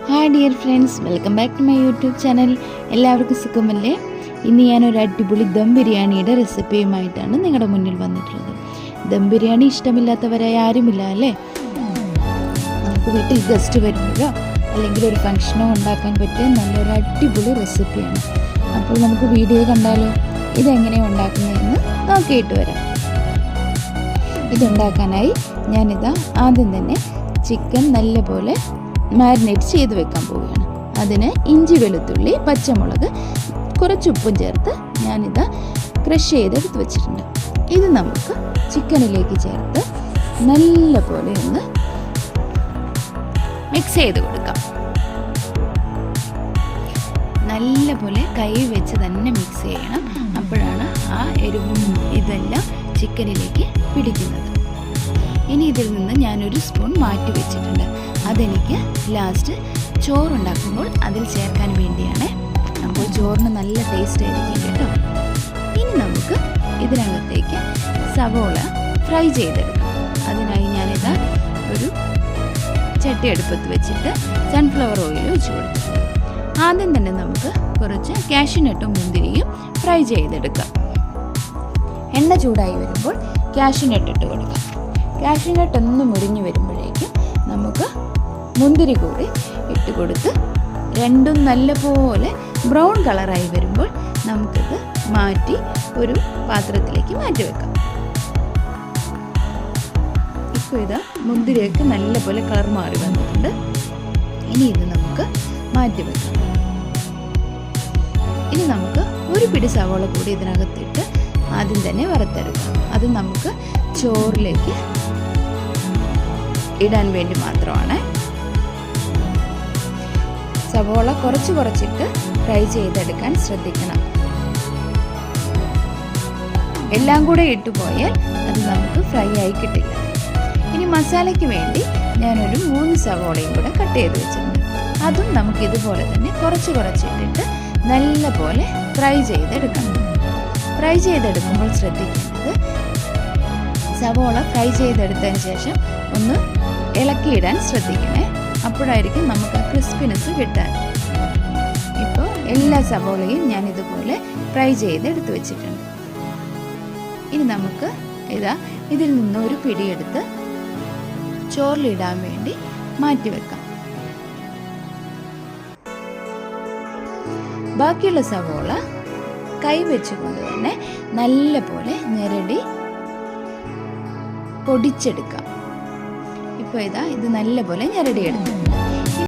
Hi dear friends, welcome back to my YouTube channel. എല്ലാവർക്കും സുഖമല്ലേ? ഇന്ന് ഞാനൊരു അടിപൊളി ദം ബിരിയാണിയുടെ റെസിപ്പിയുമായിട്ടാണ് നിങ്ങളുടെ മുന്നിൽ വന്നിട്ടുള്ളത്. ദം ബിരിയാണി ഇഷ്ടമില്ലാത്തവരായി ആരുമില്ല അല്ലേ? നമുക്ക് വീട്ടിൽ ഗസ്റ്റ് വരുമ്പോഴോ അല്ലെങ്കിൽ ഒരു ഫംഗ്ഷനോ ഉണ്ടാക്കാൻ പറ്റിയ നല്ലൊരു അടിപൊളി റെസിപ്പിയാണ്. അപ്പോൾ നമുക്ക് വീഡിയോ കണ്ടാലോ? ഇതെങ്ങനെയാണ് ഉണ്ടാക്കുന്നതെന്ന് നോക്കിയിട്ട് വരാം. ഇതുണ്ടാക്കാനായി ഞാനിതാ ആദ്യം തന്നെ ചിക്കൻ നല്ലപോലെ മാരിനേറ്റ് ചെയ്ത് വെക്കാൻ പോവുകയാണ്. അതിന് ഇഞ്ചി, വെളുത്തുള്ളി, പച്ചമുളക്, കുറച്ച് ഉപ്പും ചേർത്ത് ഞാനിതാ ക്രഷ് ചെയ്തെടുത്ത് വെച്ചിട്ടുണ്ട്. ഇത് നമുക്ക് ചിക്കനിലേക്ക് ചേർത്ത് നല്ലപോലെ ഒന്ന് മിക്സ് ചെയ്ത് കൊടുക്കാം. നല്ലപോലെ കൈ വെച്ച് തന്നെ മിക്സ് ചെയ്യണം. അപ്പോഴാണ് ആ എരിവും ഇതെല്ലാം ചിക്കനിലേക്ക് പിടിക്കുന്നത്. ഇനി ഇതിൽ നിന്ന് ഞാനൊരു സ്പൂൺ മാറ്റി വെച്ചിട്ടുണ്ട്. അതെനിക്ക് ലാസ്റ്റ് ചോറുണ്ടാക്കുമ്പോൾ അതിൽ ചേർക്കാൻ വേണ്ടിയാണ്. അപ്പോൾ ചോറിന് നല്ല ടേസ്റ്റ് ആയിരിക്കും കേട്ടോ. ഇനി നമുക്ക് ഇതിനകത്തേക്ക് സവോള ഫ്രൈ ചെയ്തെടുക്കാം. അതിനായി ഞാനിതാ ഒരു ചട്ടി അടുപ്പത്ത് വെച്ചിട്ട് സൺഫ്ലവർ ഓയിൽ ഒഴിച്ചു കൊടുത്തു. ആദ്യം തന്നെ നമുക്ക് കുറച്ച് കാഷ്യൂനട്ടും മുന്തിരിയും ഫ്രൈ ചെയ്തെടുക്കാം. എണ്ണ ചൂടായി വരുമ്പോൾ കാഷ്യൂനട്ട് ഇട്ട് കൊടുക്കാം. കാഷ്യൂനട്ട് ഒന്ന് മുരിഞ്ഞു വരുമ്പോഴേക്കും നമുക്ക് മുന്തിരി കൂടി ഇട്ട് കൊടുത്ത് രണ്ടും നല്ലപോലെ ബ്രൗൺ കളറായി വരുമ്പോൾ നമുക്കിത് മാറ്റി ഒരു പാത്രത്തിലേക്ക് മാറ്റി വെക്കാം. ഇപ്പോൾ ഇതാ മുന്തിരിയൊക്കെ നല്ലപോലെ കളർ മാറി വന്നിട്ടുണ്ട്. ഇനി ഇത് നമുക്ക് മാറ്റി വെക്കാം. ഇനി നമുക്ക് ഒരു പിടി സവോള കൂടി ഇതിനകത്തിട്ട് ആദ്യം തന്നെ വറുത്തെടുക്കാം. അത് നമുക്ക് ചോറിലേക്ക് ഇടാൻ വേണ്ടി മാത്രമാണ്. സവോള കുറച്ചിട്ട് ഫ്രൈ ചെയ്തെടുക്കാൻ ശ്രദ്ധിക്കണം. എല്ലാം കൂടെ ഇട്ടുപോയാൽ അത് നമുക്ക് ഫ്രൈ ആയി കിട്ടില്ല. ഇനി മസാലയ്ക്ക് വേണ്ടി ഞാനൊരു 3 സവോളയും കൂടെ കട്ട് ചെയ്ത് വെച്ചിട്ടുണ്ട്. അതും നമുക്ക് ഇതുപോലെ തന്നെ കുറച്ചിട്ടിട്ട് നല്ലപോലെ ഫ്രൈ ചെയ്തെടുക്കണം. ഫ്രൈ ചെയ്തെടുക്കുമ്പോൾ ശ്രദ്ധിക്കേണ്ടത്, സവോള ഫ്രൈ ചെയ്തെടുത്തതിന് ശേഷം ഒന്ന് ഇളക്കിയിടാൻ ശ്രദ്ധിക്കണേ. അപ്പോഴായിരിക്കും നമുക്ക് ആ ക്രിസ്പിനെസ് കിട്ടാൻ. ഇപ്പോൾ എല്ലാ സവോളയും ഞാൻ ഇതുപോലെ ഫ്രൈ ചെയ്തെടുത്ത് വെച്ചിട്ടുണ്ട്. ഇനി നമുക്ക് ഇതിൽ നിന്ന് ഒരു പിടിയെടുത്ത് ചോറിലിടാൻ വേണ്ടി മാറ്റി വെക്കാം. ബാക്കിയുള്ള സവോള കൈ വെച്ചുകൊണ്ട് തന്നെ നല്ലപോലെ ഞെരടി പൊടിച്ചെടുക്കാം. ഇപ്പോൾ ഇത് നല്ലപോലെ ഞെരടിയെടുത്തു.